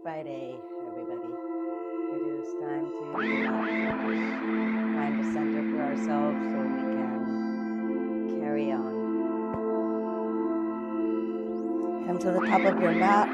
Friday, everybody. It is time to find a center for ourselves so we can carry on. Come to the top of your mat.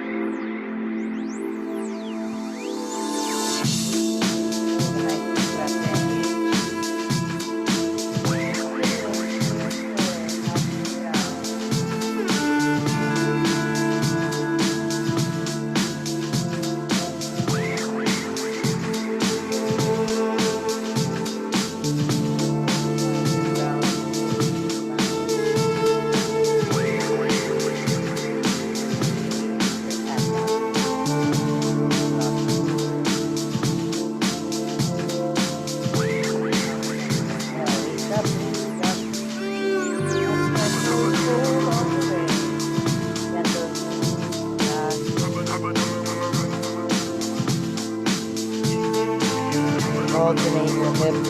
Alternate your hips,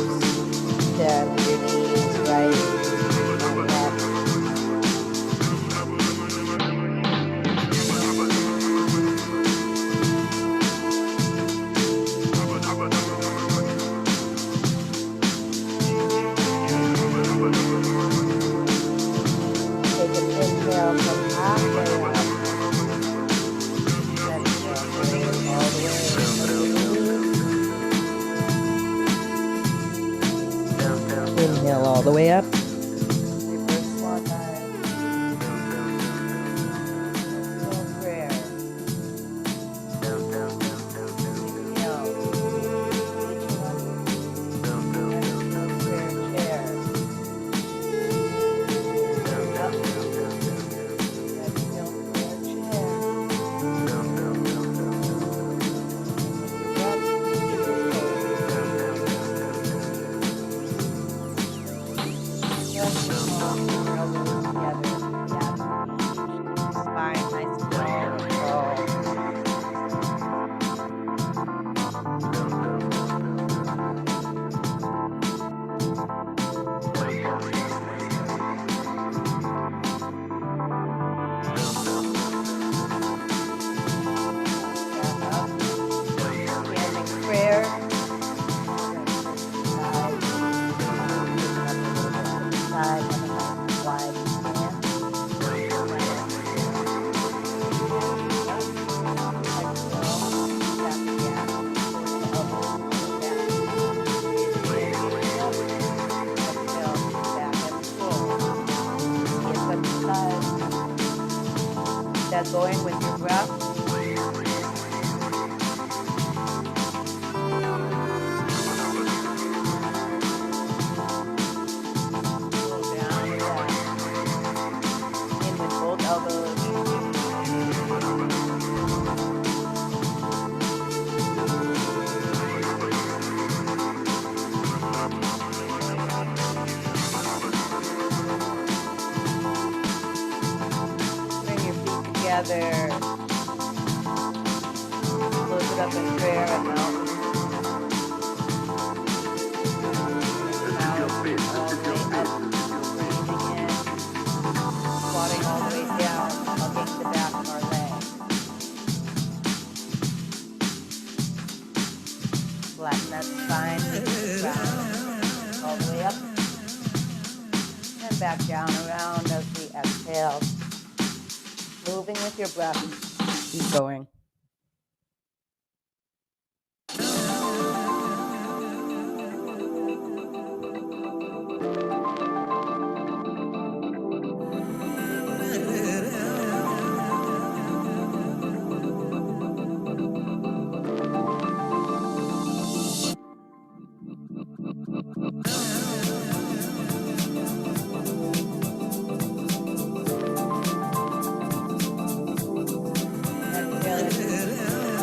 down your knees, right and left. Take an inhale from halfway up. Exhale all the way up to your knees. Inhale all the way up. Reverse swan dive. Exhale prayer. Inhale. Each one. Exhale prayer chair. Up. Exhale prayer chair. Spine nice and tall and tall. Standing prayer. Side, wide hand. That going with your breath. Pull down and down. In with both elbows. Bring your feet together. Close it up in prayer and out. Out, all the way up. Breathing in. Squatting all the way down, hugging the back of our leg. Flatten that spine, take the ground. All the way up. And back down around as we exhale. Moving with your breath. Keep going.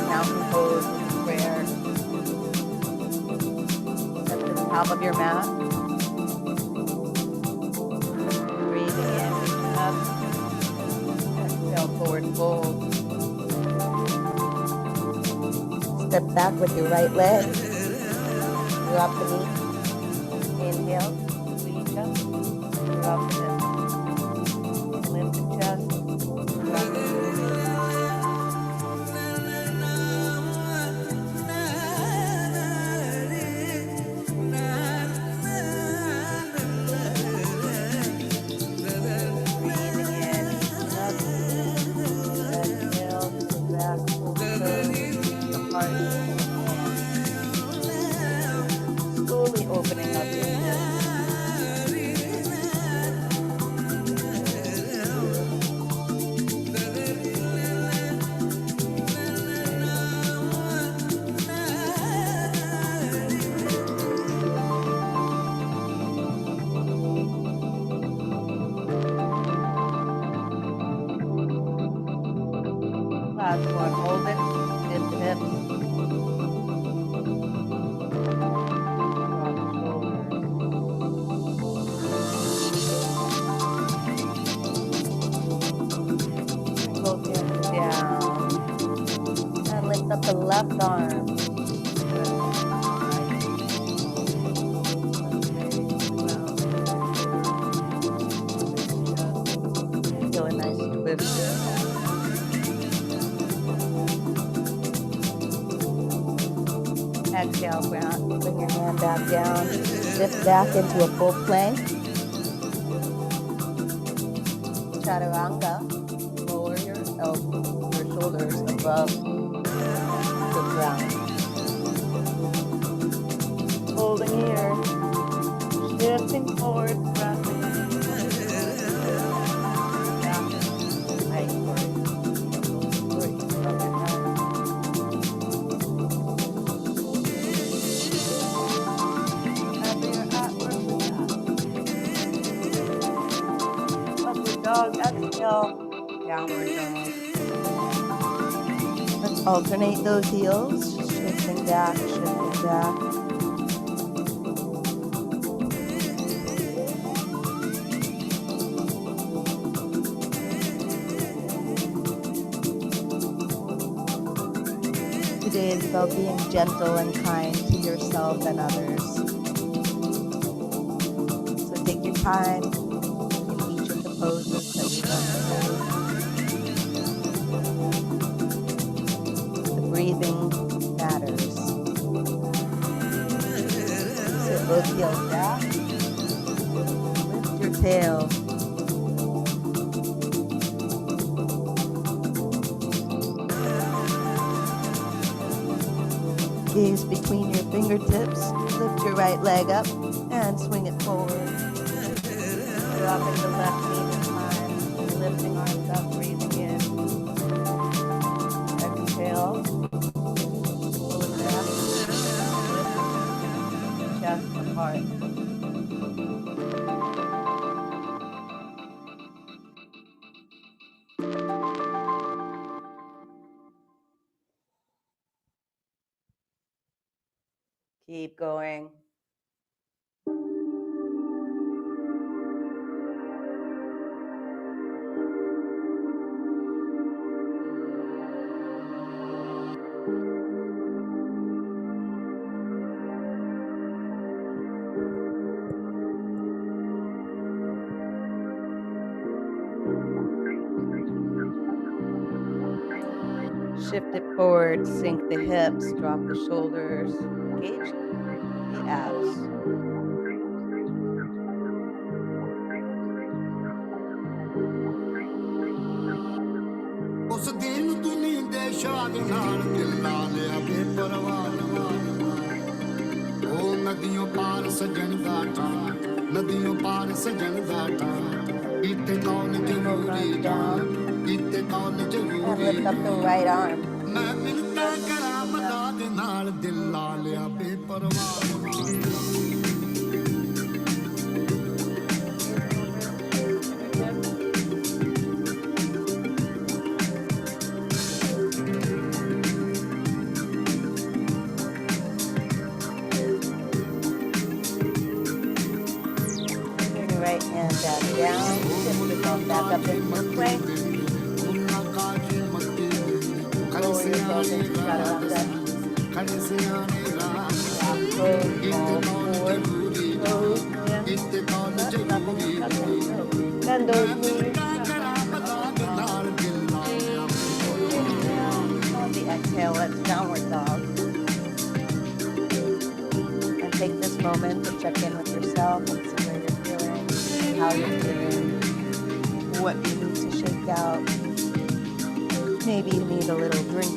Mountain pose with prayer. Step to the top of your mat. Breathing in, reaching up. Exhale, forward fold. Step back with your right leg. Drop the knee. Inhale, reach up. Drop the hip. Lift the chest. Drop the heart and slowly opening up your hips. Last one, hold it, lift the hips, drop the shoulders. Bring both hands down and lift up the left arm. Feel a nice twist. Exhale, Grant. Bring your hand back down. Lift back into a full plank. Chaturanga. Lower your shoulders above the ground. Holding here. Shifting forward, pressing. Back. Right, forward. Dog, exhale, downward dog. Let's alternate those heels, shifting back, shifting back. Today is about being gentle and kind to yourself and others. So take your time. Poses that we went through. The breathing matters. Sit both heels back. Lift your tail. Gaze between your fingertips. Lift your right leg up and swing it forward. Dropping the left knee. Lifting arms up, breathing in. Exhale. Pull it back. Lift chest apart. Keep going. Shift it forward, sink the hips, drop the shoulders, engage the abs. ਉਸ ਦਿਨ ਦੁਨੀਆ ਦੇ ਸ਼ਾਦ ਨਾਲ ਦਿਲ ਲਾ ਲਿਆ ਬੇਪਰਵਾਹ ਉਹ ਨਦੀਆਂ ਪਾਰ ਸਜਣ ਦਾ ਟਾਂ ਨਦੀਆਂ ਪਾਰ ਸਜਣ ਦਾ ਟਾਂ ਇੱਥੇ ਕੌਣ ਜ਼ਰੂਰੀ ਜਾਨ ਇੱਥੇ ਕੌਣ ਜ਼ਰੂਰੀ ਮੈਂ ਮਿੰਤਾਂ ਕਰਾਂ ਮਦਾ ਦੇ ਨਾਲ ਦਿਲ ਲਾ ਲਿਆ ਬੇਪਰਵਾਹ Right hand back down, shift yourself back up into the plank. Lower yourself into chaturanga. Close, fall forward, close, lift, bend those knees. On the exhale, let's downward dog. And take this moment to check in with yourself and see where you're feeling, how you're feeling, what you need to shake out. Maybe you need a little drink.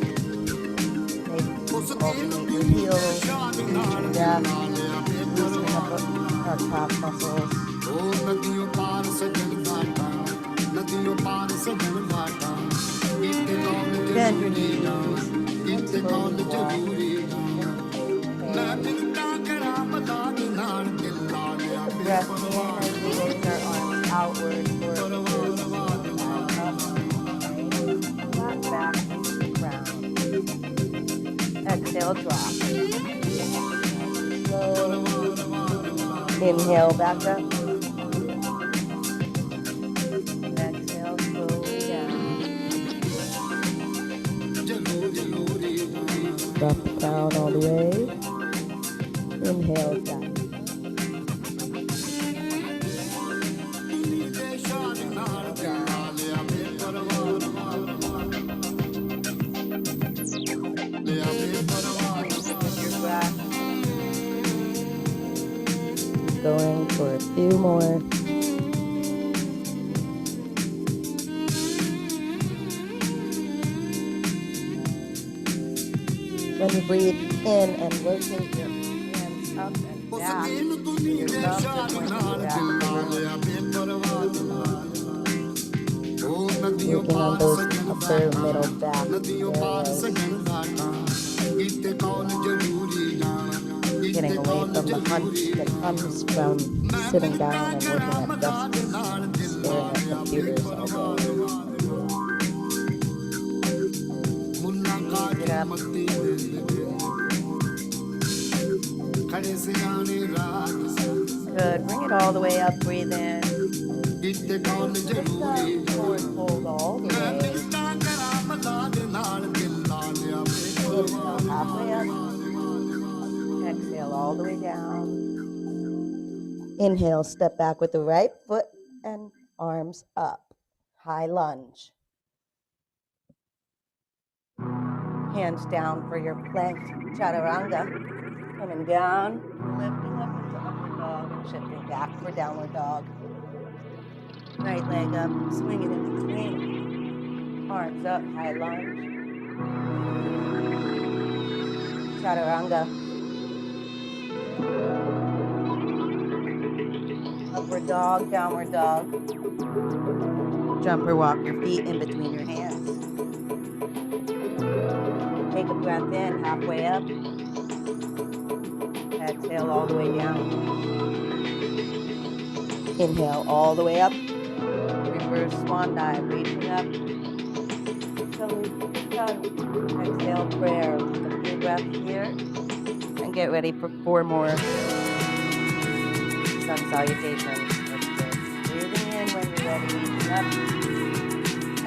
Maybe you alternate your heels, each breath, loosening up our calf muscles. Bend your knees and slowly walk breath in as we raise our arms outward for a twist. Up, flat back into the ground. Exhale, drop. Slow. Inhale, back up. Exhale, slowly down. Drop the crown all the way. Inhale, down. Going for a few more. When you breathe in and rotate your hands up and back, your thumbs are going to working on those upper middle back areas. Getting away from the hunch that comes from sitting down and working at desks, staring at computers all day. Get up. Good. Bring it all the way up. Breathe in. Forward fold all the way. Inhale halfway up. Exhale all the way down. Inhale, step back with the right foot and arms up. High lunge. Hands down for your plank chaturanga. Coming down, lifting up into upward dog and shifting back for downward dog. Right leg up, swing it in between. Arms up, high lunge. Chaturanga. Upward dog, downward dog. Jump or walk your feet in between your hands. Take a breath in, halfway up. Exhale all the way down. Inhale all the way up. Reverse swan dive, reaching up. Exhale, prayer. A few breaths here. And get ready for 4 more sun salutations. Breathing in when you're ready, reaching up.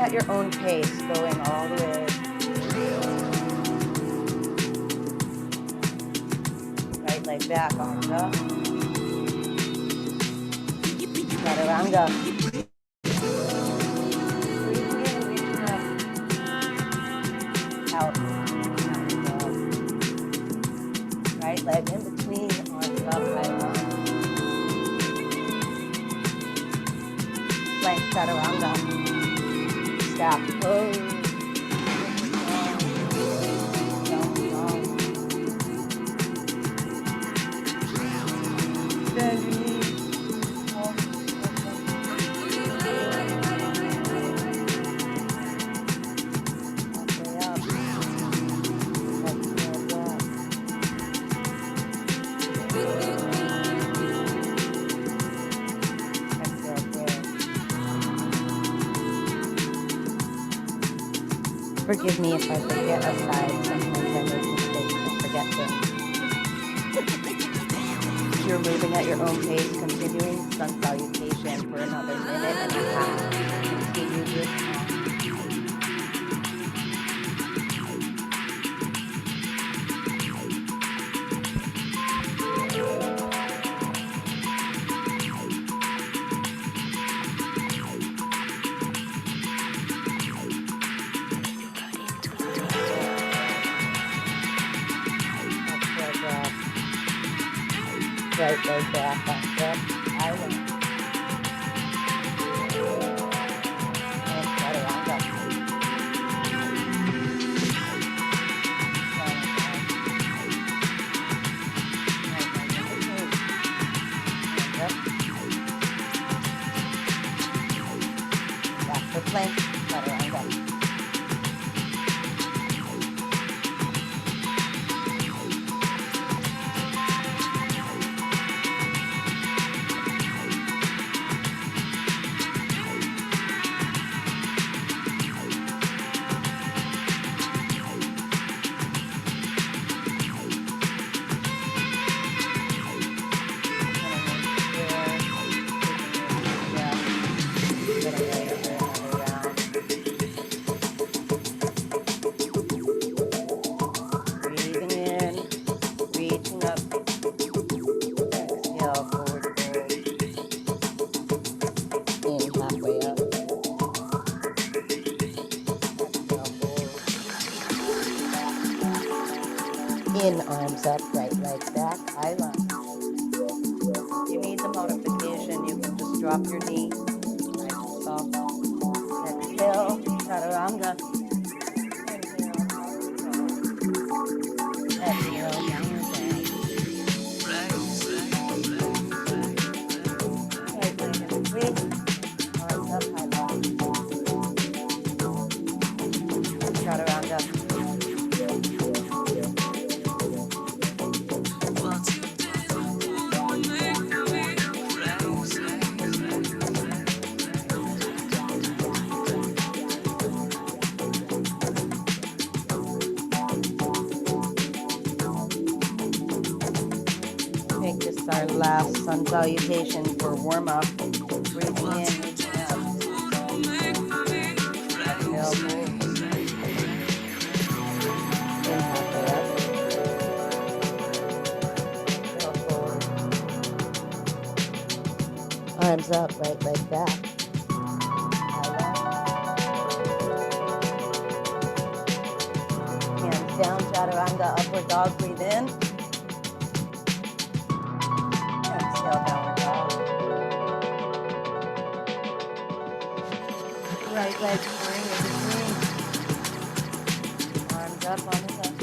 At your own pace, going all the way. Leg back, arms up. Chaturanga. Breathing in, reaching up. Out. Right leg in between, arms up, high lunge. Plank chaturanga. Staff pose. Bend your knees. Halfway up. Exhale back. Exhale prayer. Forgive me if I forget a side. Sometimes I make mistakes and forget things. You're moving at your own pace, continuing sun salutation for another minute and a half. Continue this on. Right leg back, arms up, high lunge. And chaturanga. plank chaturanga. In, arms up, right leg back, high lunge. If you need the modification, you can just drop your knee, nice and soft. Exhale, chaturanga. Inhale, downward dog. Right leg in between, arms up, high lunge. Chaturanga. Make this our last sun salutation for warm-up. Breathing in, reaching out. Exhale, move. Inhale, halfway up. Exhale, forward. Arms up, right leg back. High lunge. Hands down, chaturanga, upward dog, breathe in. Exhale, downward dog. Right leg spring in between. Arms up on the left.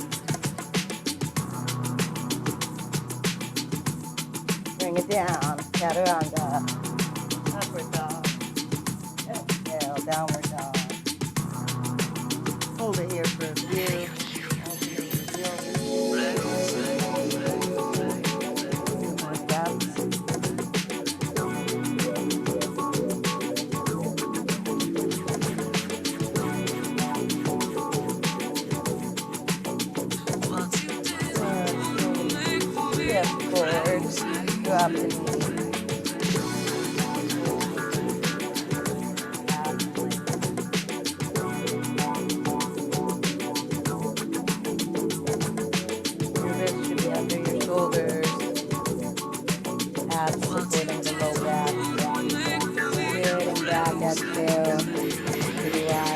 Bring it down, chaturanga. Upward dog. Exhale, downward dog. Hold it here for a few. Forward, drop the knee. Your wrist should be under your shoulders. Abs supporting the low back. Sitting back, exhale.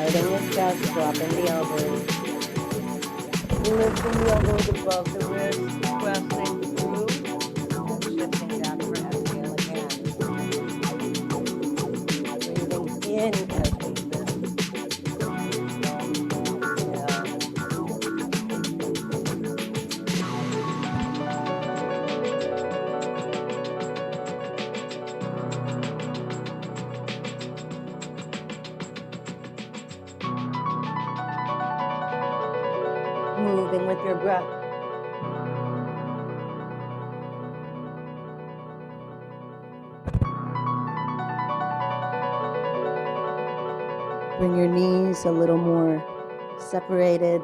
Widening your chest, dropping the elbows. Lifting the elbows above the wrist, pressing through. Shifting back for exhale again. Breathing in as we lift. Moving with your breath. Bring your knees a little more separated.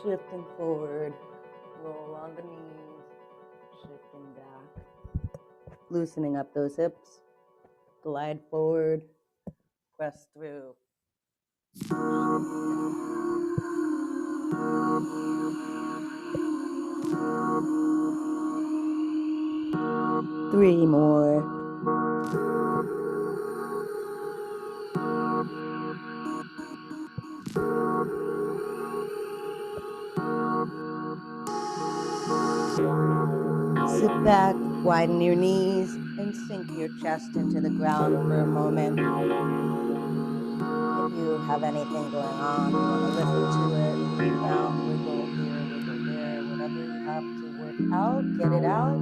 Shifting forward. Roll on the knees. Shifting back. Loosening up those hips. Glide forward. Press through. 3 more. Sit back, widen your knees, and sink your chest into the ground for a moment. If you have anything going on, you want to listen to it, move down, wiggle here, wiggle there, whatever you have to work out, get it out.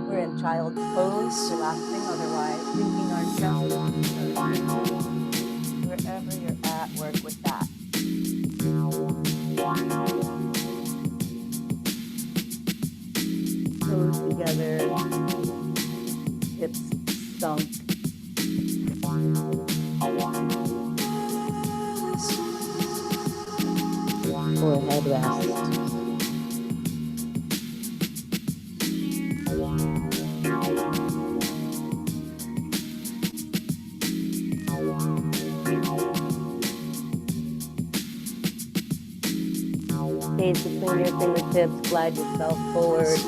We're in child's pose, relaxing otherwise, sinking our chest. Wherever you're at, work with that. Toes together, hips sunk. Forehead rest. Gaze between your fingertips, glide yourself forward.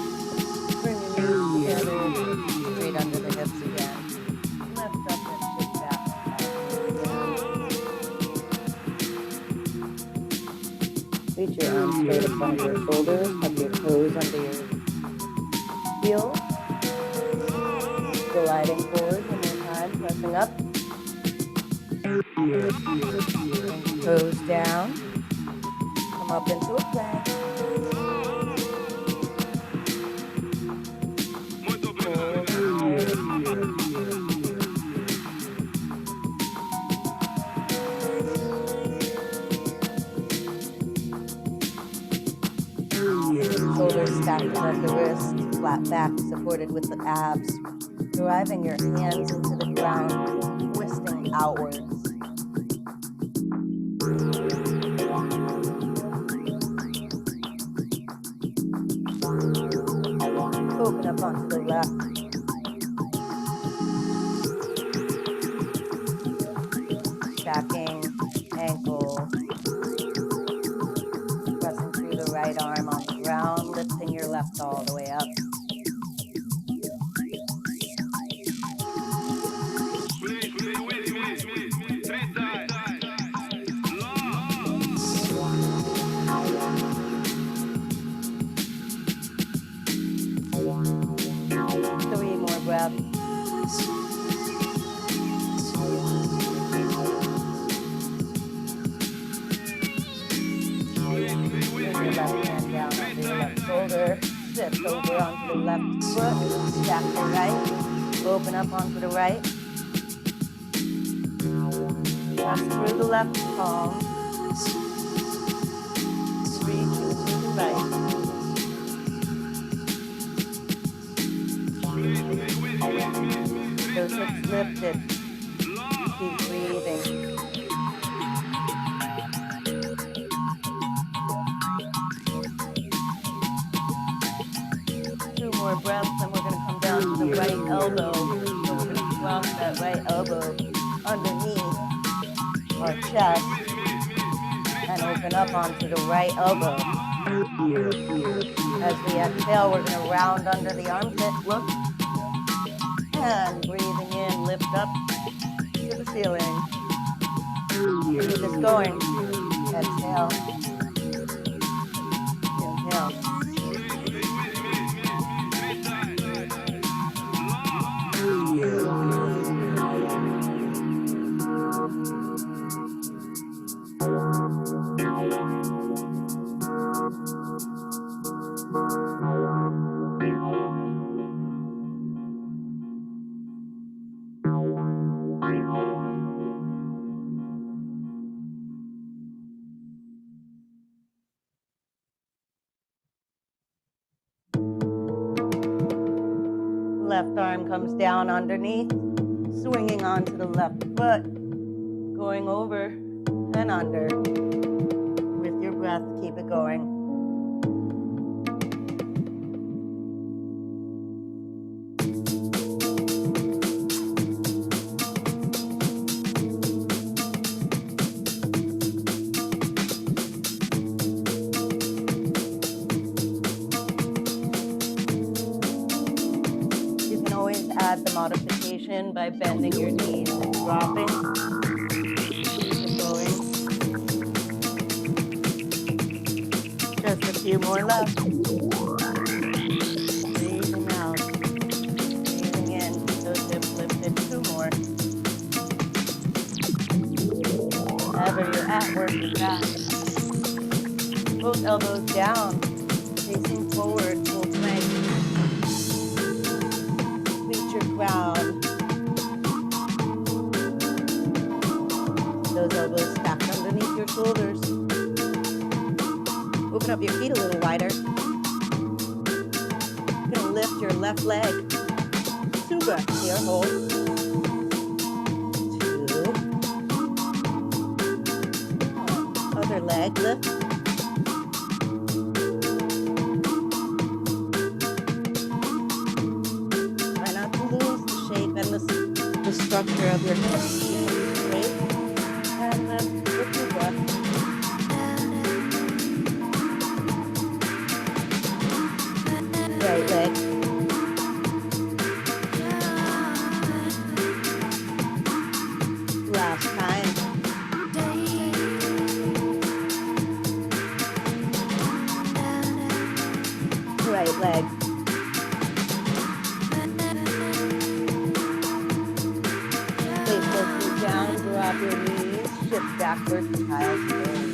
Bring your knees together, straight under the hips again. Lift up and sit back. Reach your arms straight up under your shoulders, tuck your toes under your heels. Gliding forward one more time, pressing up. Toes down. Come up into a plank. Shoulders stacked above the wrist, flat back supported with the abs, driving your hands into the ground, twisting outwards. Open up onto the left. Stacking ankle. Pressing through the right arm on the ground, lifting your left all the way up. Breath. Bring your left hand down onto your left shoulder. Shift over onto the left foot. Stack the right. Open up onto the right. Press through the left palm. Reach into the right. Those hips lifted. Keep breathing. Two more breaths, and we're going to come down to the right elbow. So we're going to cross that right elbow underneath our chest and open up onto the right elbow. As we exhale, we're going to round under the armpit. Look. And breathing in, lift up to the ceiling. Keep this going. Exhale. Inhale. Left arm comes down underneath, swinging onto the left foot, going over and under. With your breath, keep it going. Add the modification by bending your knees and dropping. Keep it going. Just a few more left. Breathing out. Breathing in. Keep those hips lifted. Two more. Wherever you're at, work with that. Both elbows down. Facing forward, full plank. ground. Those elbows stacked underneath your shoulders. Open up your feet a little wider. You're gonna lift your left leg. 2 breaths here, hold. 2. Other leg, lift. Try not to lose the shape and the structure of your hips. Straight. And lift with 2 breaths. Right leg. Last time. Right leg. Place both feet down, drop your knees, shift backwards to child's pose.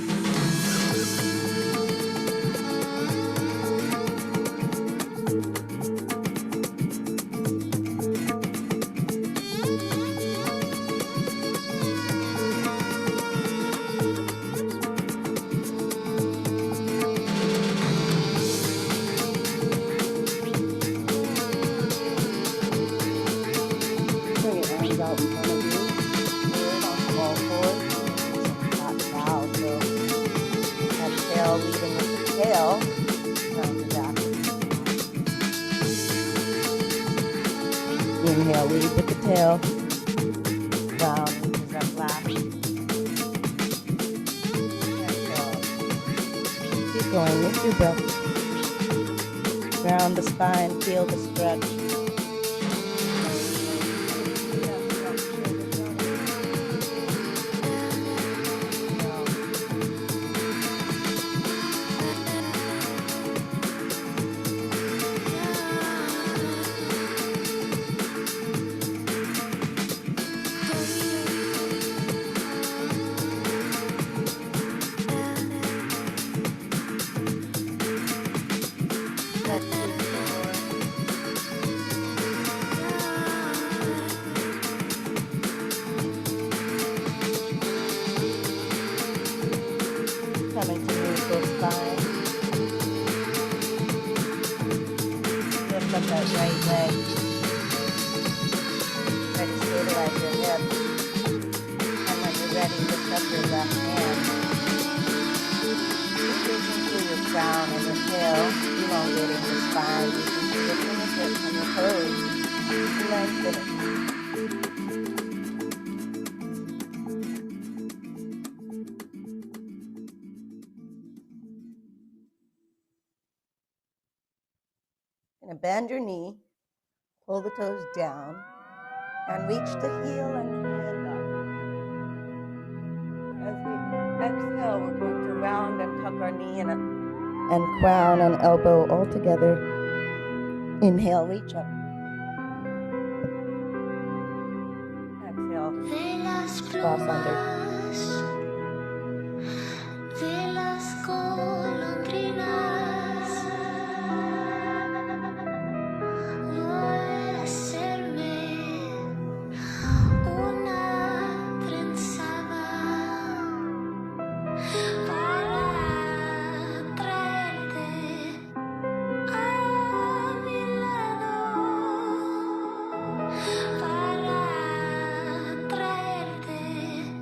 Bring your arms out in front of you. Forward on all fours. Flat cow. So exhale, leading with the tail. Round your back. Inhale, lead with the tail. Round, reaches up last. Exhale. Keep going with your breath. Round the spine, feel the stretch. Coming to neutral spine. Lift up that right leg. Try to stabilize your hips. And when you're ready, lift up your left hand. Reaching through your crown and your tail, elongating the spine. Reaching through your fingertips and your toes. Lengthen it. Gonna bend your knee, pull the toes down, and reach the heel and the hand up. As we exhale, we're going to round and tuck our knee and crown and elbow all together. Inhale, reach up. Exhale, cross under.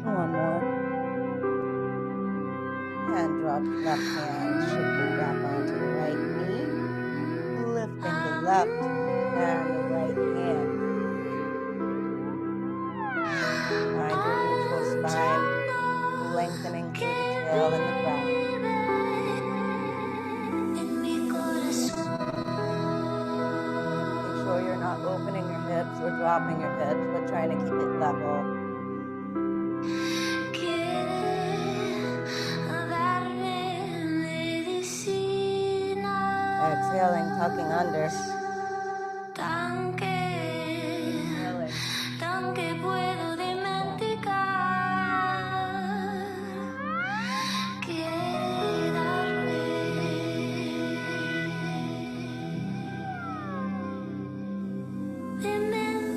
One more. And drop left hand, shifting back onto the right knee, lifting the left and the right hand. Find your neutral spine, lengthening through the tail and the crown. Make sure you're not opening your hips or dropping your hips, but trying to keep it level. Exhaling, tucking under. Inhaling.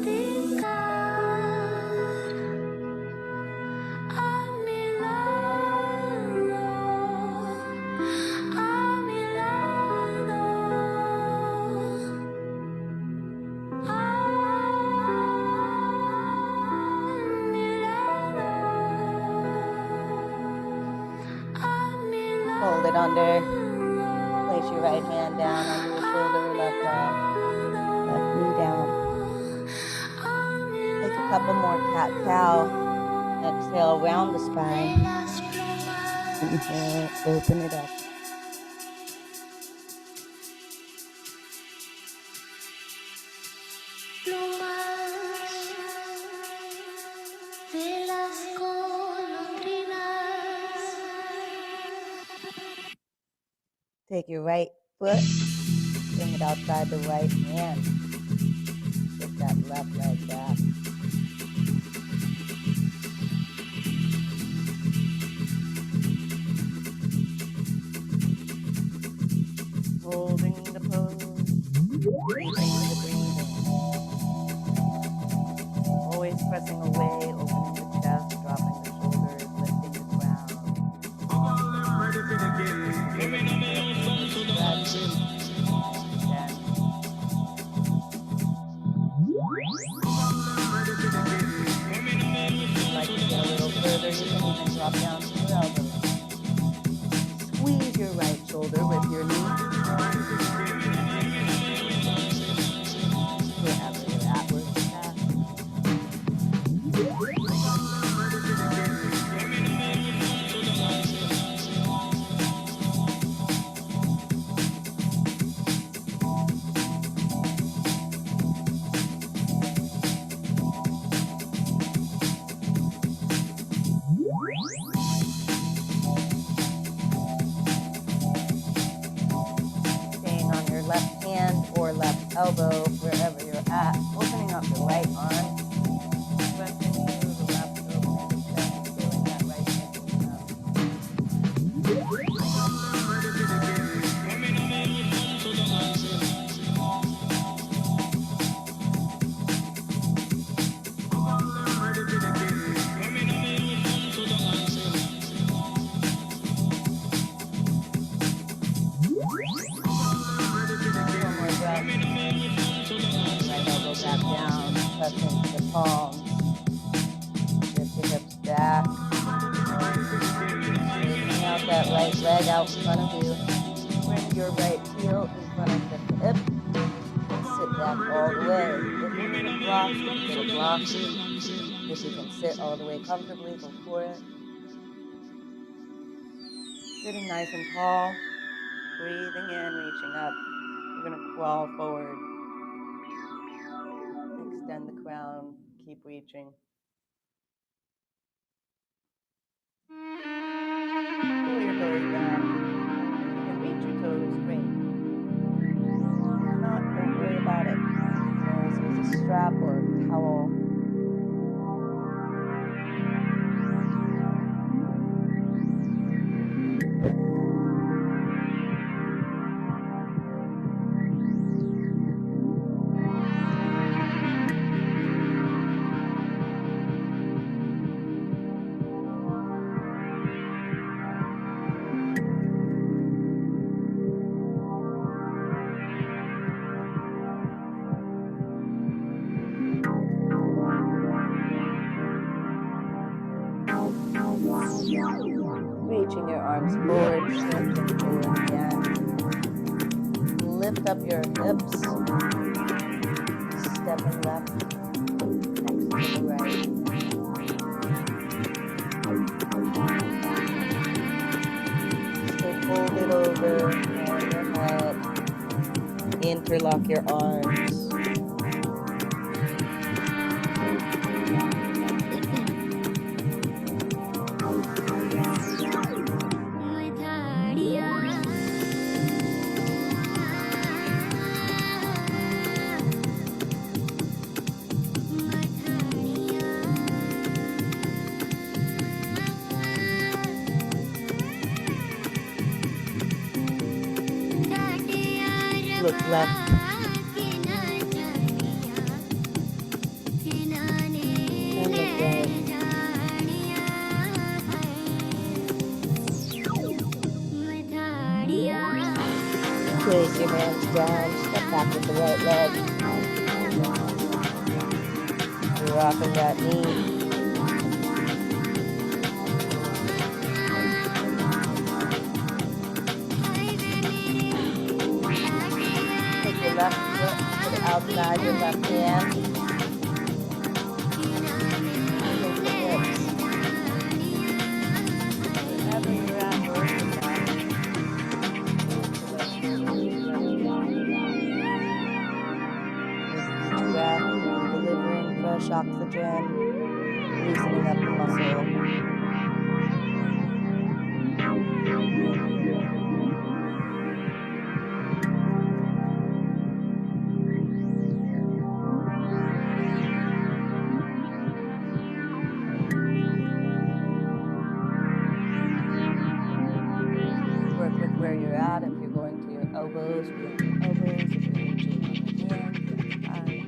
Hold it under. Place your right hand down under your shoulder, left arm, left knee down. Take a couple more cat-cow. Exhale, round the spine. Inhale, open it up. Take your right foot, bring it outside the right hand. Get that left leg back. Holding the pose, breathing the breathing. Always pressing away, opening the chest, dropping the shoulders, lifting the crown. Like to get a little further, you can even drop down to your elbows. Squeeze your right shoulder with your knee. Wherever you're at, where's the path? Left hand or left elbow, wherever you're at, opening up the right arm, pressing through the left opening the chest, feeling that right hip open up. Back down, press into the palms, lift your hips back, straightening out that right leg out in front of you, bring your right heel in front of the hip, and sit back all the way. If you need a block, you can get a block. If you can sit all the way comfortably, go for it. Sitting nice and tall, breathing in, reaching up. We're going to crawl forward. Extend the crown, keep reaching. Pull your toes back. You can reach your toes straight. If not, don't worry about it. Always use a strap or a towel. Reaching your arms forward, shifting forward again. Lift up your hips. Stepping left, next to the right. Stay folded over on your head. Interlock your arms. Look left. And look right. Place your hands down. Step back with the right leg. You're rocking that knee. outside your left hand. Move the hips. Wherever you're at, work with that. With each breath, you're delivering fresh oxygen, loosening up the muscle. Work with where you're at. If you're going to your elbows, be on your elbows. If you're reaching on your hands, fine.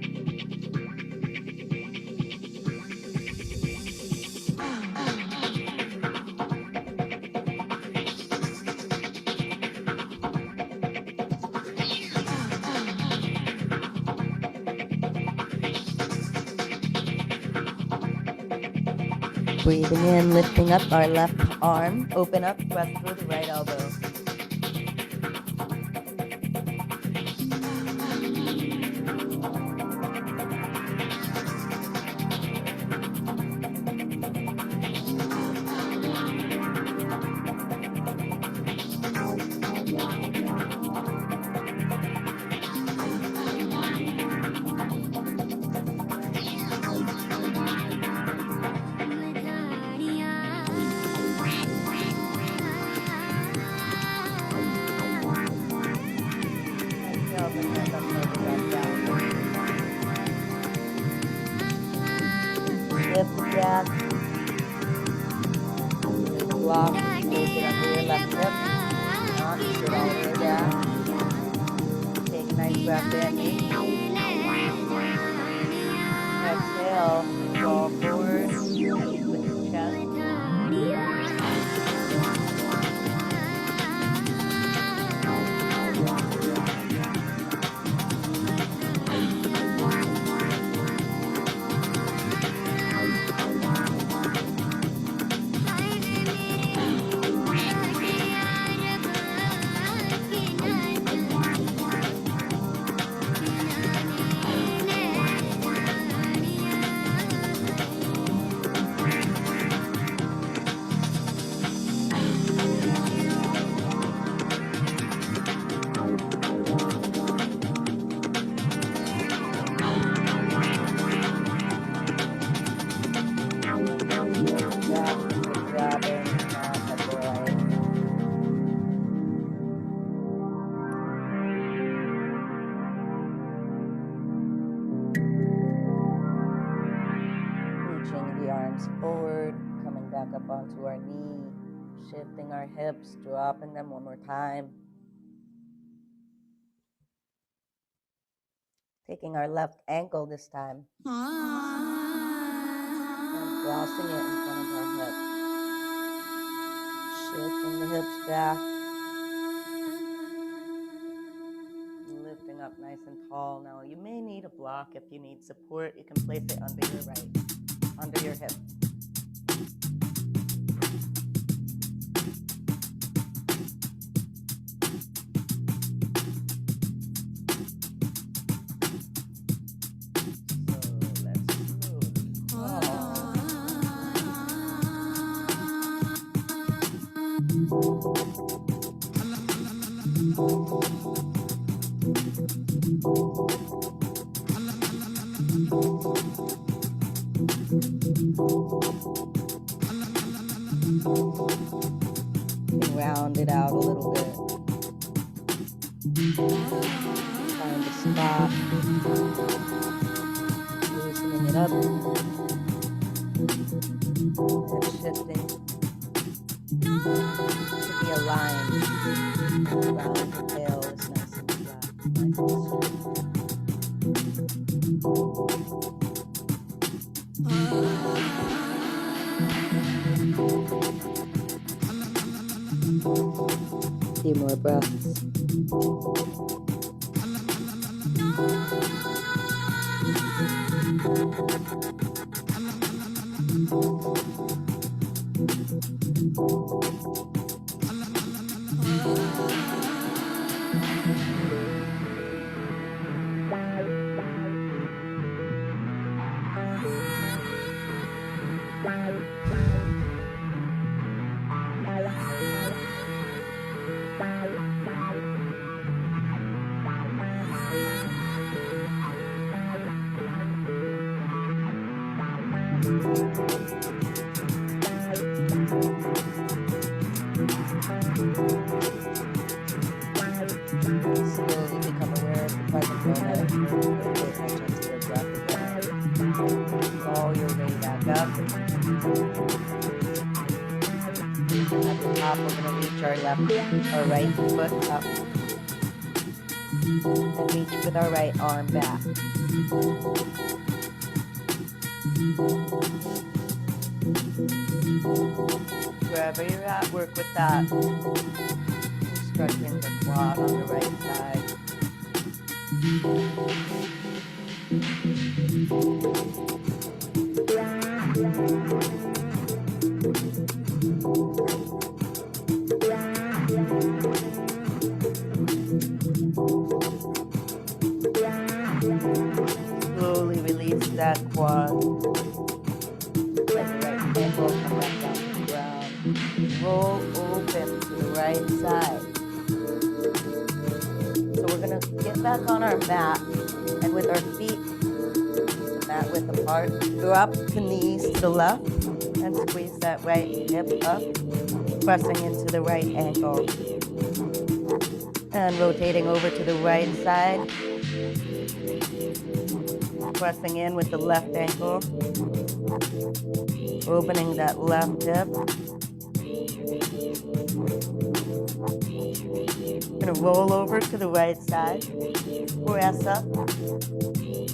Breathing in, lifting up our left arm. Open up, breath through the right elbow. Lift the breath. There's a block. Place it under your left hip. Not sit all the way down. Take a nice breath in. Exhale. Draw forward with your chest. Forward, coming back up onto our knee, shifting our hips, dropping them one more time. Taking our left ankle this time, and crossing it in front of our hip. Shifting the hips back, lifting up nice and tall. Now you may need a block. If you need support, you can place it under your under your hip. Round it out a little bit. Find a spot. Loosening it up. And shifting. Should be aligned. Round the tail is nice and flat. Nice and straight. Few more breaths. Slowly become aware of the present moment. Pay attention to your breath again. Claw your way back up. At the top, we're going to reach our right foot up. And reach with our right arm back. Wherever you're at, work with that. Stretching the quad on the right side. Slowly release that quad. Let the right ankle come back down to the ground. Roll open to the right side. So we're going to get back on our mat, and with our feet mat width apart, drop the knees to the left and squeeze that right hip up, pressing into the right ankle. And rotating over to the right side, pressing in with the left ankle, opening that left hip. Gonna roll over to the right side, press up,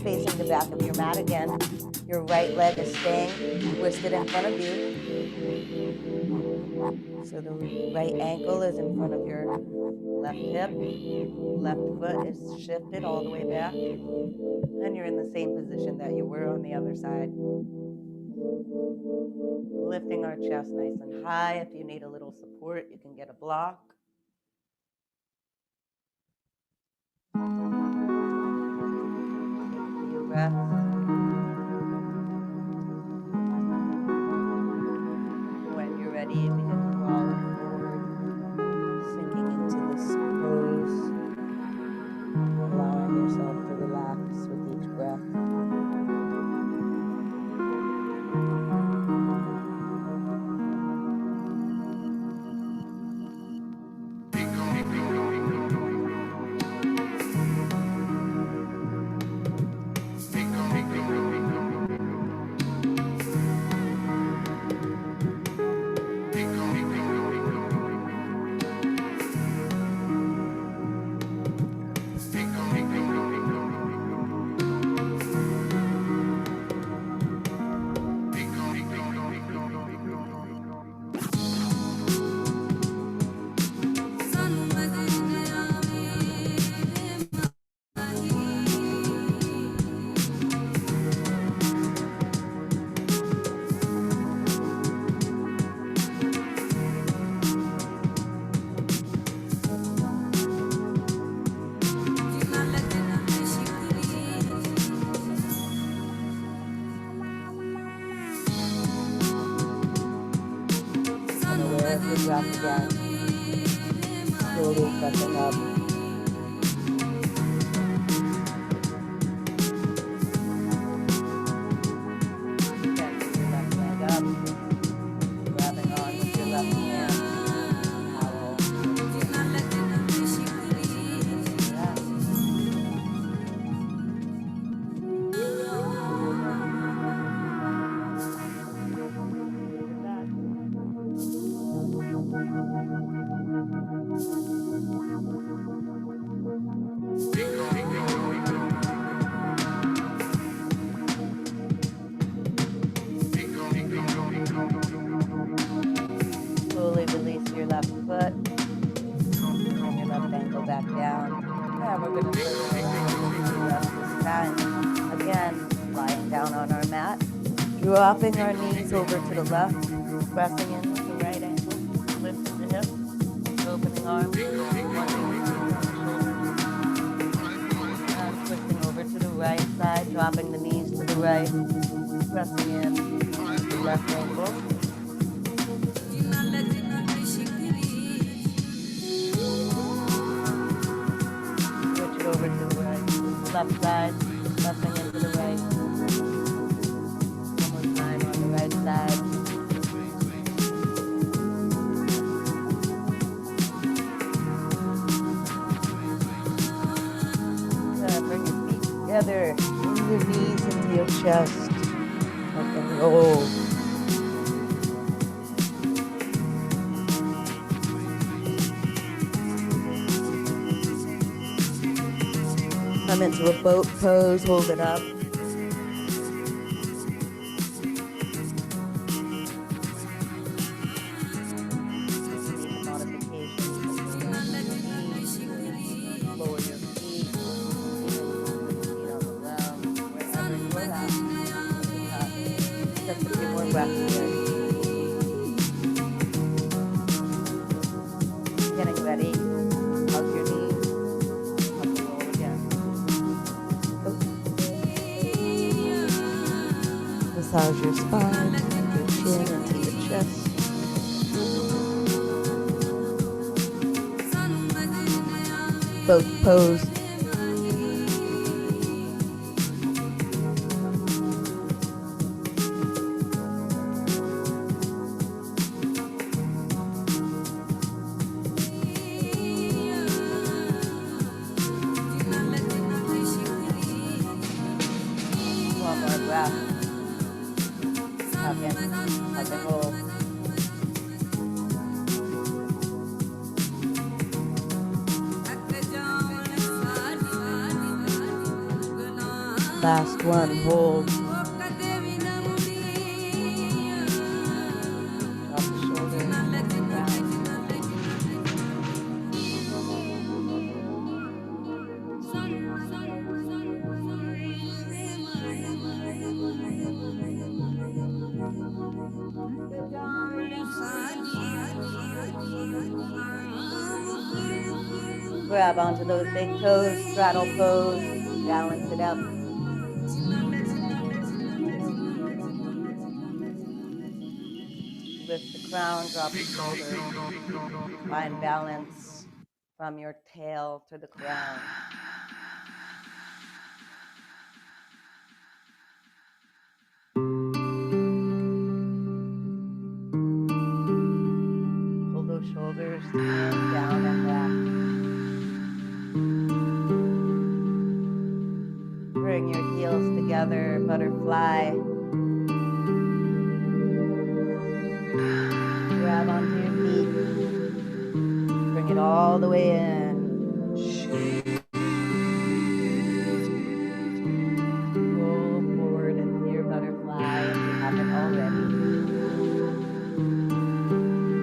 facing the back of your mat again. Your right leg is staying twisted in front of you. So the right ankle is in front of your left hip. Left foot is shifted all the way back. And you're in the same position that you were on the other side. Lifting our chest nice and high. If you need a little support, you can get a block. Take a few breaths. When you're ready, begin crawling forward, sinking into this pose, allowing yourself to relax with each breath. Drop again, slowly pressing up. Bending your left leg up, grabbing on with your left hand. Towel. Slowly release your left foot and your left ankle back down. And we're going to turn around to the left this time. Again, lying down on our mat, dropping our knees over to the left, pressing in with the right ankle, lifting the hip, opening arms, and twisting over to the right side, dropping the knees to the right, pressing in with the left ankle. Over to the right, left side, pressing into the right. One more time on the right side. together. Bring your knees into your chest. Tuck and roll. Come into a boat pose, hold it up. Lower your feet, even put your feet on the ground, wherever you're at. Just a few more breaths here. Getting ready. Hug your knees. Hug and roll again. Massage your spine, your chin into your chest. Boat pose. One more breath. Tuck in, tuck and roll. Last one, hold. Drop the shoulders, round. Grab onto those big toes, straddle pose, balance it up. Lift the crown, drop the shoulders. Find balance from your tail to the crown. Pull those shoulders in, down and back. Bring your heels together, butterfly. Grab onto your feet. Bring it all the way in. Roll forward into your butterfly if you haven't already.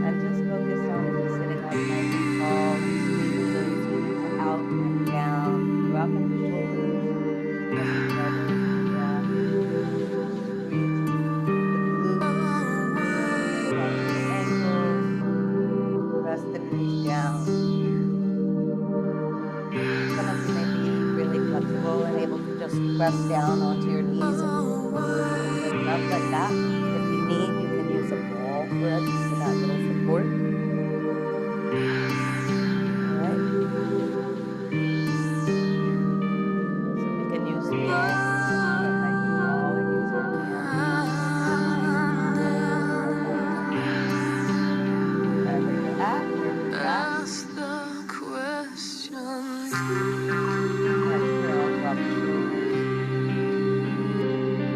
And just focus on sitting up nice and tall, squeezing those feet out and down, dropping the shoulders, pressing the elbows to the ground, squeezing the glutes, relax the ankles, press the knees down. Some of you may be really flexible and able to just press down onto your knees and lift up like that. If you need, you can use a ball for that little support. All right. So we can use the ball. Get nice and tall and use our hands. Wherever you're at, wherever you're at. Exhale, drop the shoulders.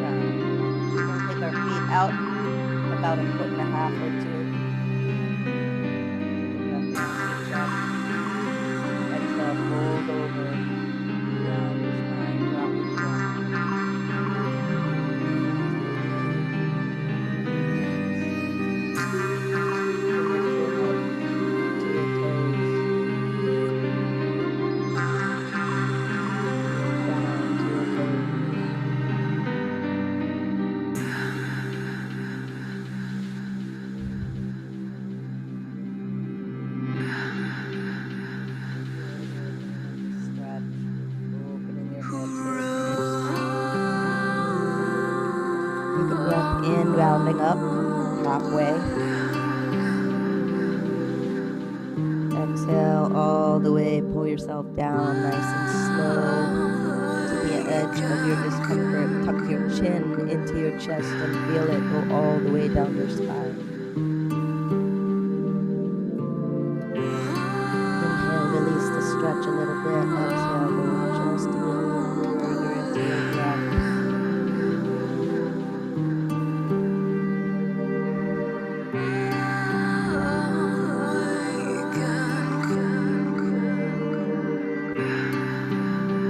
Round. We're going to take our feet out about 1.5 feet or 2. Exhale, fold over. Round your spine, drop it down. Bring your chin up to your toes. Down to your toes. Stretch, opening your head. Take a breath in, rounding up, halfway. Exhale all the way, pull yourself down nice and slow to the edge of your discomfort. Tuck your chin into your chest and feel it go all the way down your spine. Inhale, release the stretch a little bit. Exhale, go just a little further into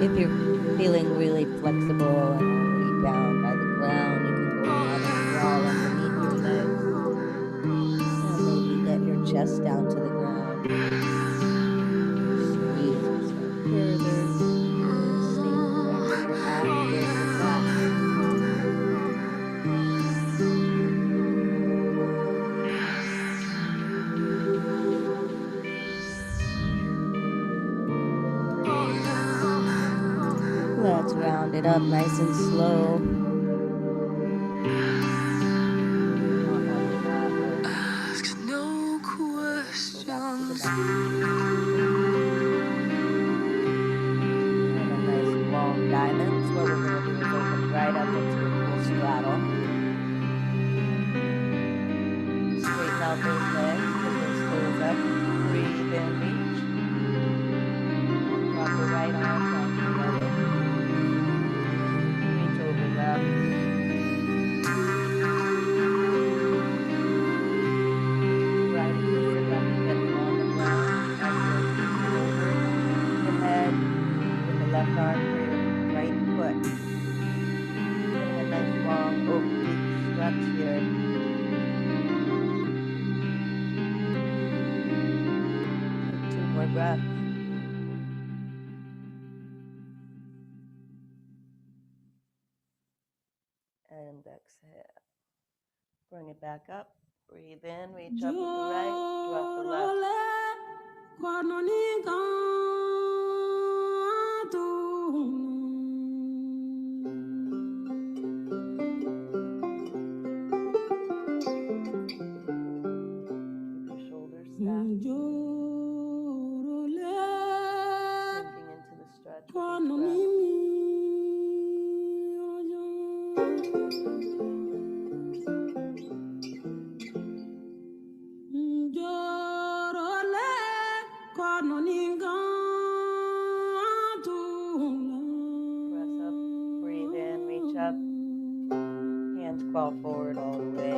If you're feeling really flexible and already down by the ground, you can go ahead and crawl underneath your legs and maybe get your chest down to the ground. Squeeze yourself further. Stay right where you're at for the breath. Let's round it up nice and slow. Not like that. Ask no questions. And a nice long diamond. So what we're going to do is open right up into a full straddle. Straighten out those legs, pull those toes up. Breathe in, reach. Drop the right arm down to the belly. Reach over left. Right foot, your left foot on the ground as you're reaching over. Turning your head with the left arm for your right foot. Getting a nice long oblique stretch here. Take 2 more breaths. And exhale. Bring it back up. Breathe in, reach up with the right, drop the left. Keep your shoulders stacked. Sinking into the stretch with each breath. Press up, breathe in, reach up. Hands crawl forward all the way.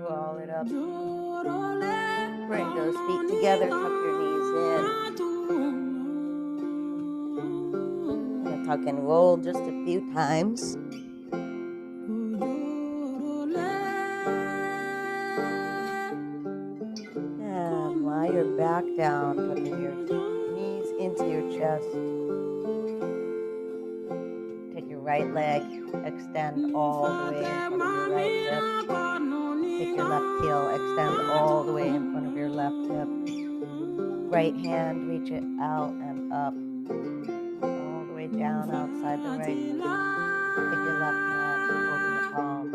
Roll it up. Bring those feet together, tuck your knees in. I'm going to tuck and roll just a few times. And lie your back down, tucking your knees into your chest. Take your right leg, extend all the way in front of your right hip. Take your left heel, extend all the way in front of your left hip. Right hand, reach it out and up, all the way down outside the right foot. Take your left hand, open the palm.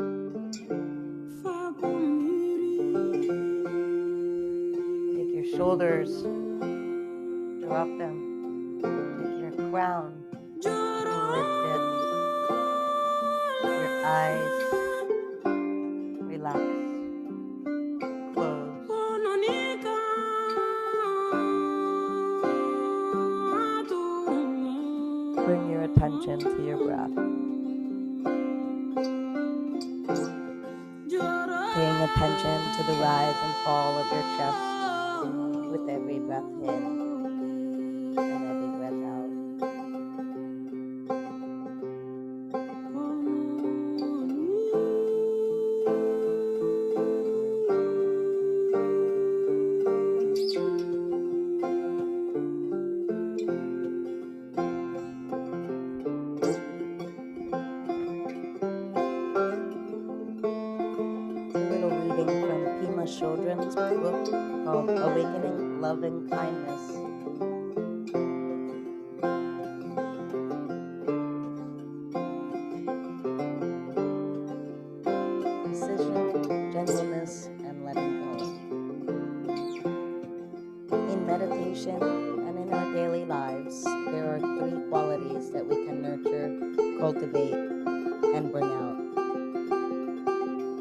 Take your shoulders, drop them. Take your crown, lift it. Your eyes, relax. Close. Bring your attention to your breath. Paying attention to the rise and fall of your chest with every breath in and every breath out. Children's book called Awakening Loving Kindness. Precision, gentleness, and letting go. In meditation, meditation and in our daily lives, there are three qualities that we can nurture, cultivate, and bring out.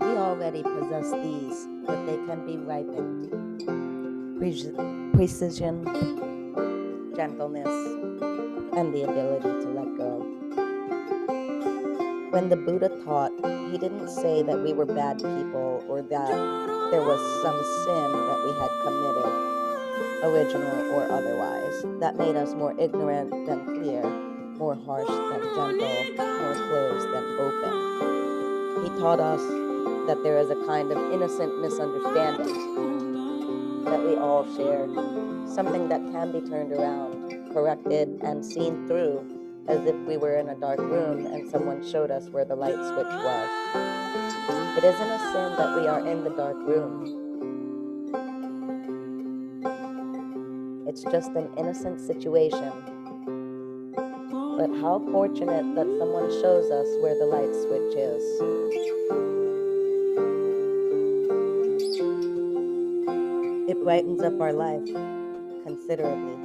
We already possess these, but they can be ripened. Precision, gentleness, and the ability to let go. When the Buddha taught, he didn't say that we were bad people or that there was some sin that we had committed, original or otherwise, that made us more ignorant than clear, more harsh than gentle, more closed than open. He taught us that there is a kind of innocent misunderstanding that we all share, something that can be turned around, corrected, and seen through as if we were in a dark room and someone showed us where the light switch was. It isn't a sin that we are in the dark room. It's just an innocent situation. But how fortunate that someone shows us where the light switch is. It brightens up our life considerably.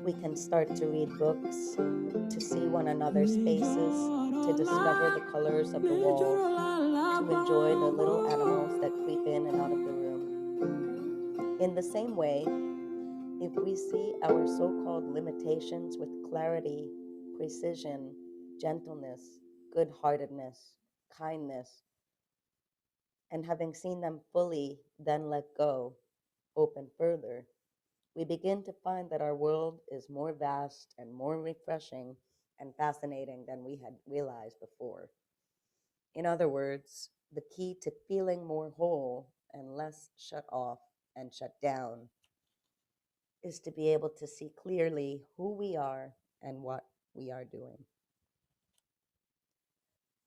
We can start to read books, to see one another's faces, to discover the colors of the walls, to enjoy the little animals that creep in and out of the room. In the same way, if we see our so-called limitations with clarity, precision, gentleness, good-heartedness, kindness, and having seen them fully, then let go, open further, we begin to find that our world is more vast and more refreshing and fascinating than we had realized before. In other words, the key to feeling more whole and less shut off and shut down is to be able to see clearly who we are and what we are doing.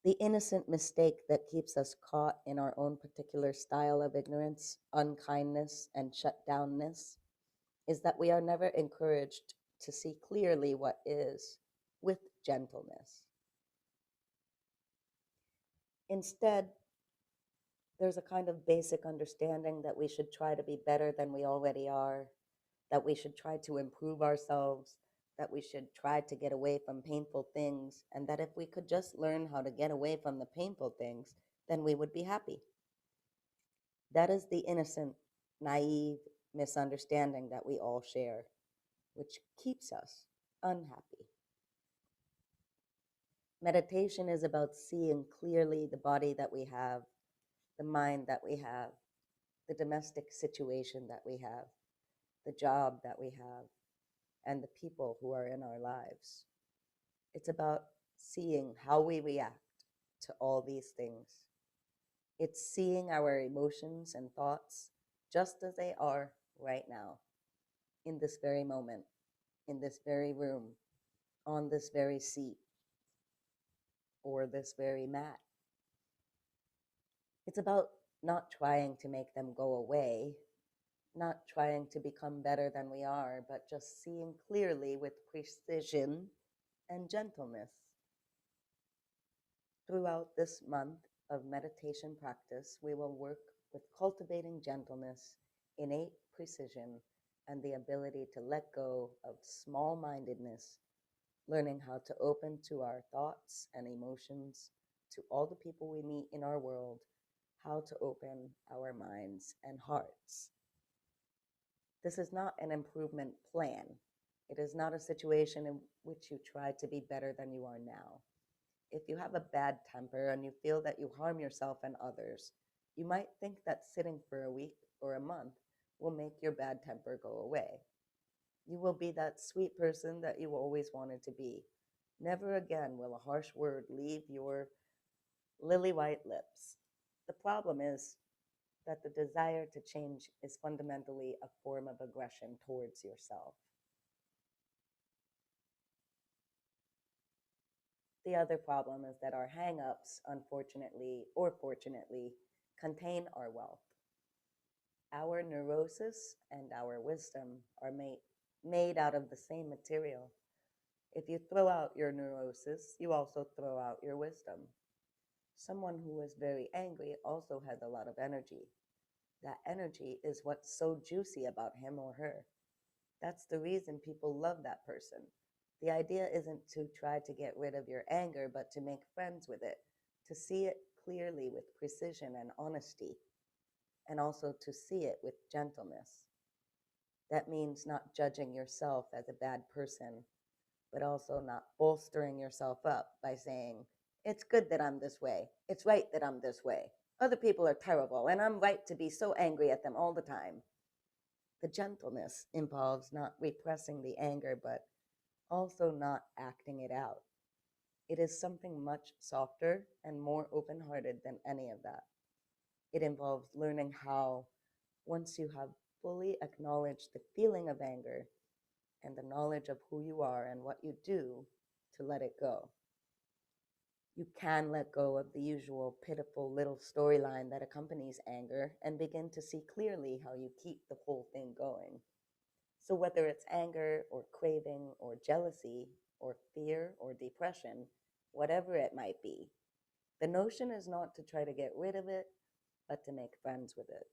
The innocent mistake that keeps us caught in our own particular style of ignorance, unkindness, and shutdownness is that we are never encouraged to see clearly what is with gentleness. Instead, there's a kind of basic understanding that we should try to be better than we already are, that we should try to improve ourselves, that we should try to get away from painful things, and that if we could just learn how to get away from the painful things, then we would be happy. That is the innocent, naive misunderstanding that we all share, which keeps us unhappy. Meditation is about seeing clearly the body that we have, the mind that we have, the domestic situation that we have, the job that we have, and the people who are in our lives. It's about seeing how we react to all these things. It's seeing our emotions and thoughts just as they are right now, in this very moment, in this very room, on this very seat, or this very mat. It's about not trying to make them go away, not trying to become better than we are, but just seeing clearly with precision and gentleness. Throughout this month of meditation practice, we will work with cultivating gentleness, innate precision, and the ability to let go of small mindedness, learning how to open to our thoughts and emotions, to all the people we meet in our world, how to open our minds and hearts. This is not an improvement plan. It is not a situation in which you try to be better than you are now. If you have a bad temper and you feel that you harm yourself and others, you might think that sitting for a week or a month will make your bad temper go away. You will be that sweet person that you always wanted to be. Never again will a harsh word leave your lily white lips. The problem is that the desire to change is fundamentally a form of aggression towards yourself. The other problem is that our hang-ups, unfortunately or fortunately, contain our wealth. Our neurosis and our wisdom are made out of the same material. If you throw out your neurosis, you also throw out your wisdom. Someone who is very angry also has a lot of energy. That energy is what's so juicy about him or her. That's the reason people love that person. The idea isn't to try to get rid of your anger, but to make friends with it, to see it clearly with precision and honesty, and also to see it with gentleness. That means not judging yourself as a bad person, but also not bolstering yourself up by saying, it's good that I'm this way. It's right that I'm this way. Other people are terrible, and I'm right to be so angry at them all the time. The gentleness involves not repressing the anger, but also not acting it out. It is something much softer and more open hearted than any of that. It involves learning how, once you have fully acknowledged the feeling of anger and the knowledge of who you are and what you do, to let it go. You can let go of the usual pitiful little storyline that accompanies anger and begin to see clearly how you keep the whole thing going. So, whether it's anger or craving or jealousy or fear or depression, whatever it might be, the notion is not to try to get rid of it, but to make friends with it.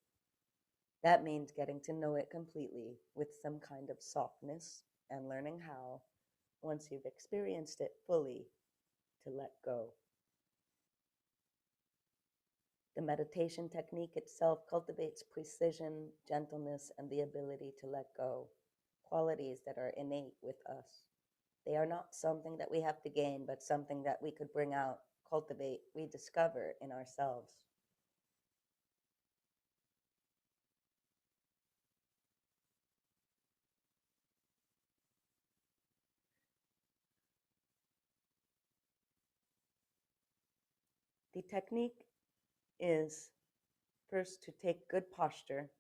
That means getting to know it completely with some kind of softness and learning how, once you've experienced it fully, to let go. The meditation technique itself cultivates precision, gentleness, and the ability to let go, qualities that are innate with us. They are not something that we have to gain, but something that we could bring out, cultivate, rediscover in ourselves. The technique is first to take good posture,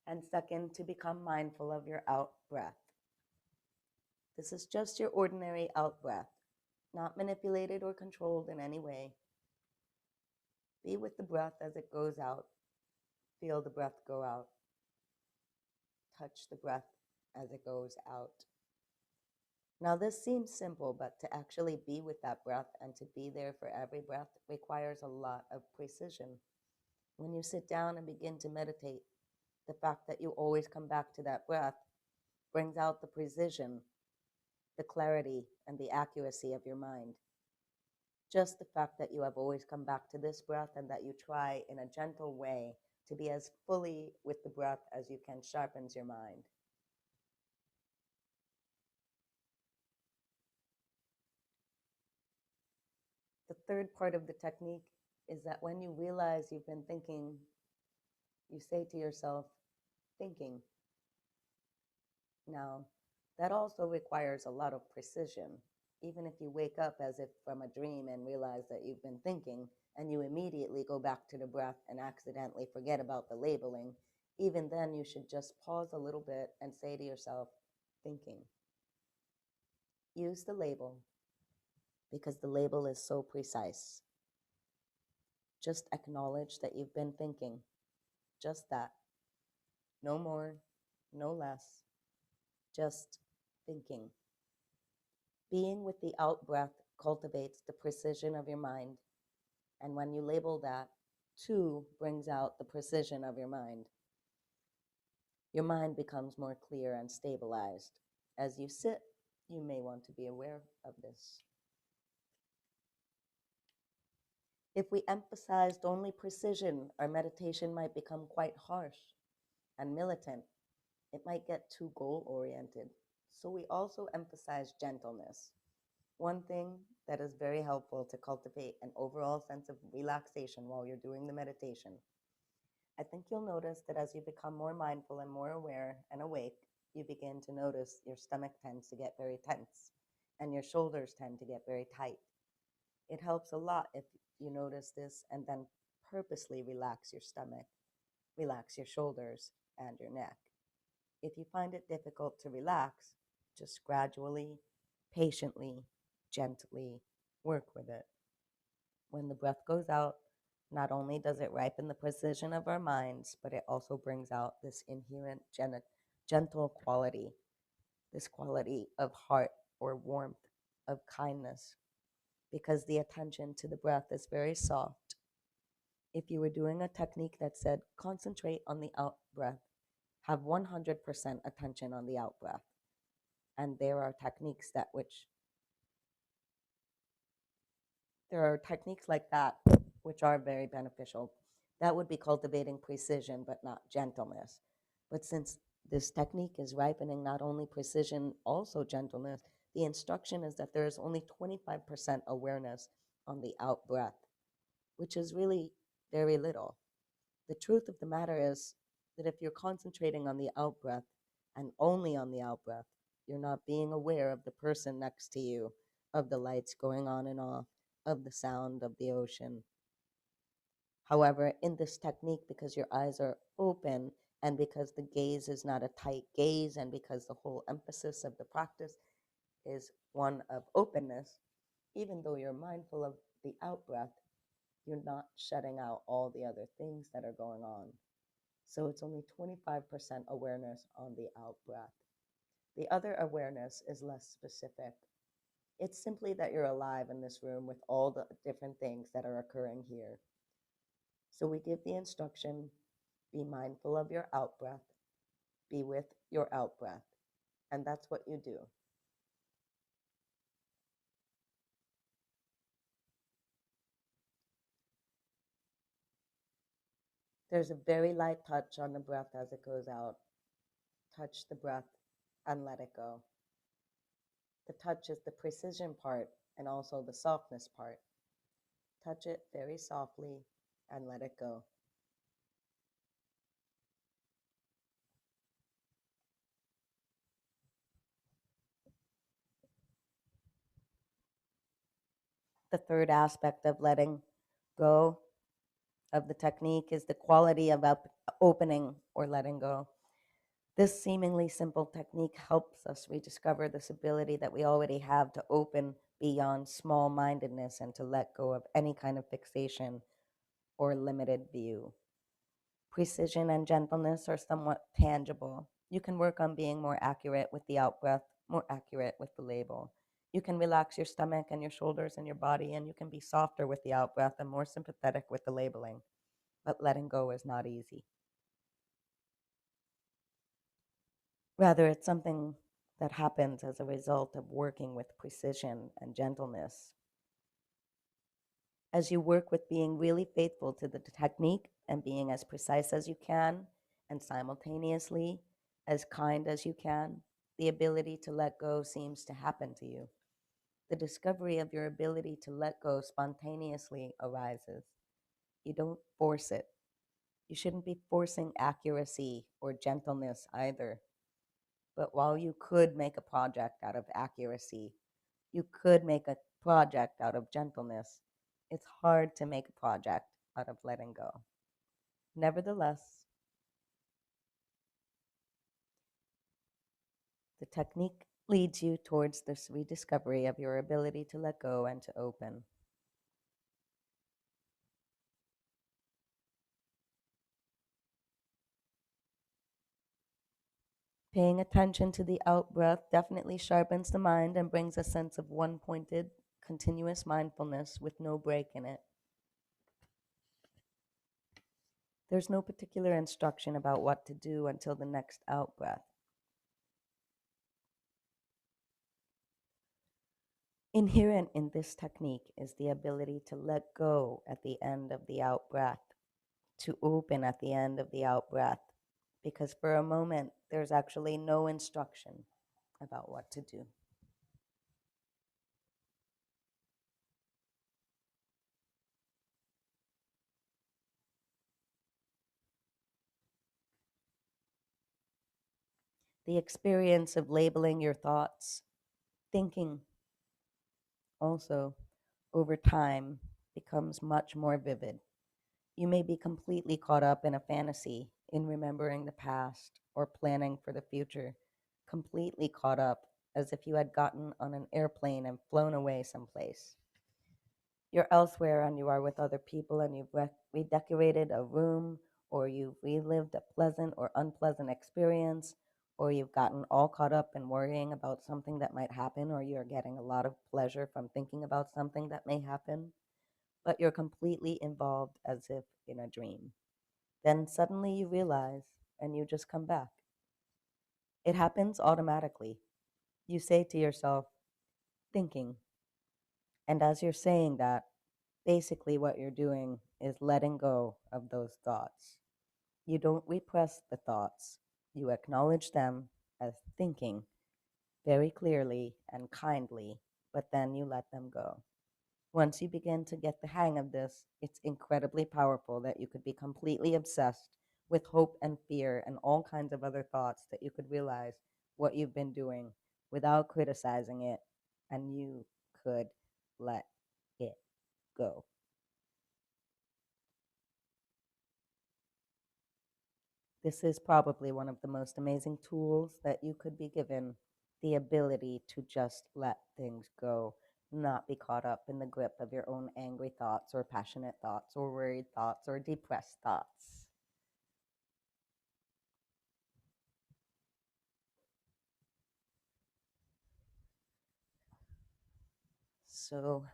and second, to become mindful of your out breath. This is just your ordinary out breath, not manipulated or controlled in any way. Be with the breath as it goes out. Feel the breath go out. Touch the breath as it goes out. Now, this seems simple, but to actually be with that breath and to be there for every breath requires a lot of precision. When you sit down and begin to meditate, the fact that you always come back to that breath brings out the precision, the clarity, and the accuracy of your mind. Just the fact that you have always come back to this breath and that you try in a gentle way to be as fully with the breath as you can sharpens your mind. The third part of the technique is that when you realize you've been thinking, you say to yourself, thinking. Now, that also requires a lot of precision. Even if you wake up as if from a dream and realize that you've been thinking, and you immediately go back to the breath and accidentally forget about the labeling, even then you should just pause a little bit and say to yourself, thinking. Use the label because the label is so precise. Just acknowledge that you've been thinking. Just that. No more, no less. Just thinking. Being with the out breath cultivates the precision of your mind. And when you label that, two brings out the precision of your mind. Your mind becomes more clear and stabilized. As you sit, you may want to be aware of this. If we emphasized only precision, our meditation might become quite harsh and militant. It might get too goal-oriented. So we also emphasize gentleness. One thing that is very helpful to cultivate an overall sense of relaxation while you're doing the meditation. I think you'll notice that as you become more mindful and more aware and awake, you begin to notice your stomach tends to get very tense and your shoulders tend to get very tight. It helps a lot if you notice this and then purposely relax your stomach, relax your shoulders and your neck. If you find it difficult to relax, just gradually, patiently, gently work with it. When the breath goes out, not only does it ripen the precision of our minds, but it also brings out this inherent gentle quality, this quality of heart or warmth, of kindness, because the attention to the breath is very soft. If you were doing a technique that said concentrate on the out breath, have 100% attention on the out breath. And there are techniques like that which are very beneficial. That would be cultivating precision, but not gentleness. But since this technique is ripening not only precision, also gentleness, the instruction is that there is only 25% awareness on the out breath, which is really very little. The truth of the matter is that if you're concentrating on the out breath and only on the out breath, you're not being aware of the person next to you, of the lights going on and off, of the sound of the ocean. However, in this technique, because your eyes are open and because the gaze is not a tight gaze and because the whole emphasis of the practice is one of openness, even though you're mindful of the out breath, you're not shutting out all the other things that are going on. So it's only 25% awareness on the out breath. The other awareness is less specific. It's simply that you're alive in this room with all the different things that are occurring here. So we give the instruction, be mindful of your out breath, be with your out breath. And that's what you do. There's a very light touch on the breath as it goes out. Touch the breath and let it go. The touch is the precision part and also the softness part. Touch it very softly and let it go. The third aspect of letting go of the technique is the quality of opening or letting go. This seemingly simple technique helps us rediscover this ability that we already have to open beyond small mindedness and to let go of any kind of fixation or limited view. Precision and gentleness are somewhat tangible. You can work on being more accurate with the out breath, more accurate with the label. You can relax your stomach and your shoulders and your body, and you can be softer with the out breath and more sympathetic with the labeling. But letting go is not easy. Rather, it's something that happens as a result of working with precision and gentleness. As you work with being really faithful to the technique and being as precise as you can, and simultaneously as kind as you can, the ability to let go seems to happen to you. The discovery of your ability to let go spontaneously arises. You don't force it. You shouldn't be forcing accuracy or gentleness either. But while you could make a project out of accuracy, you could make a project out of gentleness, it's hard to make a project out of letting go. Nevertheless, the technique leads you towards this rediscovery of your ability to let go and to open. Paying attention to the out breath definitely sharpens the mind and brings a sense of one pointed, continuous mindfulness with no break in it. There's no particular instruction about what to do until the next out breath. Inherent in this technique is the ability to let go at the end of the out breath, to open at the end of the out breath, because for a moment there's actually no instruction about what to do. The experience of labeling your thoughts, thinking also over time becomes much more vivid. You may be completely caught up in a fantasy, in remembering the past or planning for the future, completely caught up as if you had gotten on an airplane and flown away someplace. You're elsewhere and you are with other people and you've redecorated a room or you've relived a pleasant or unpleasant experience or you've gotten all caught up in worrying about something that might happen or you're getting a lot of pleasure from thinking about something that may happen. but you're completely involved as if in a dream. Then suddenly you realize and you just come back. It happens automatically. You say to yourself, thinking. And as you're saying that, basically what you're doing is letting go of those thoughts. You don't repress the thoughts, you acknowledge them as thinking very clearly and kindly, but then you let them go. Once you begin to get the hang of this, it's incredibly powerful that you could be completely obsessed with hope and fear and all kinds of other thoughts that you could realize what you've been doing without criticizing it, and you could let it go. This is probably one of the most amazing tools that you could be given, the ability to just let things go, not be caught up in the grip of your own angry thoughts or passionate thoughts or worried thoughts or depressed thoughts. So,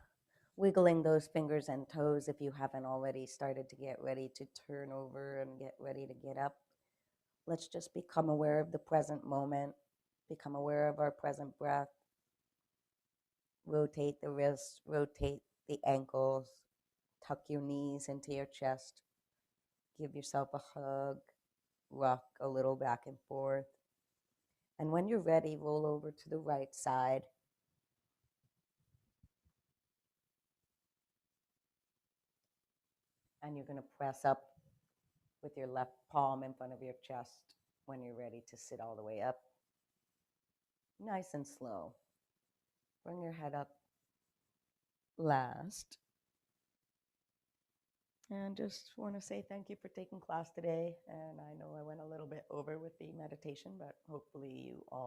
wiggling those fingers and toes if you haven't already started to get ready to turn over and get ready to get up. Let's just become aware of the present moment, become aware of our present breath. Rotate the wrists, rotate the ankles, tuck your knees into your chest, give yourself a hug, rock a little back and forth. And when you're ready, roll over to the right side. And you're going to press up with your left palm in front of your chest when you're ready to sit all the way up. Nice and slow. Bring your head up last. And just want to say thank you for taking class today. And I know I went a little bit over with the meditation, but hopefully you all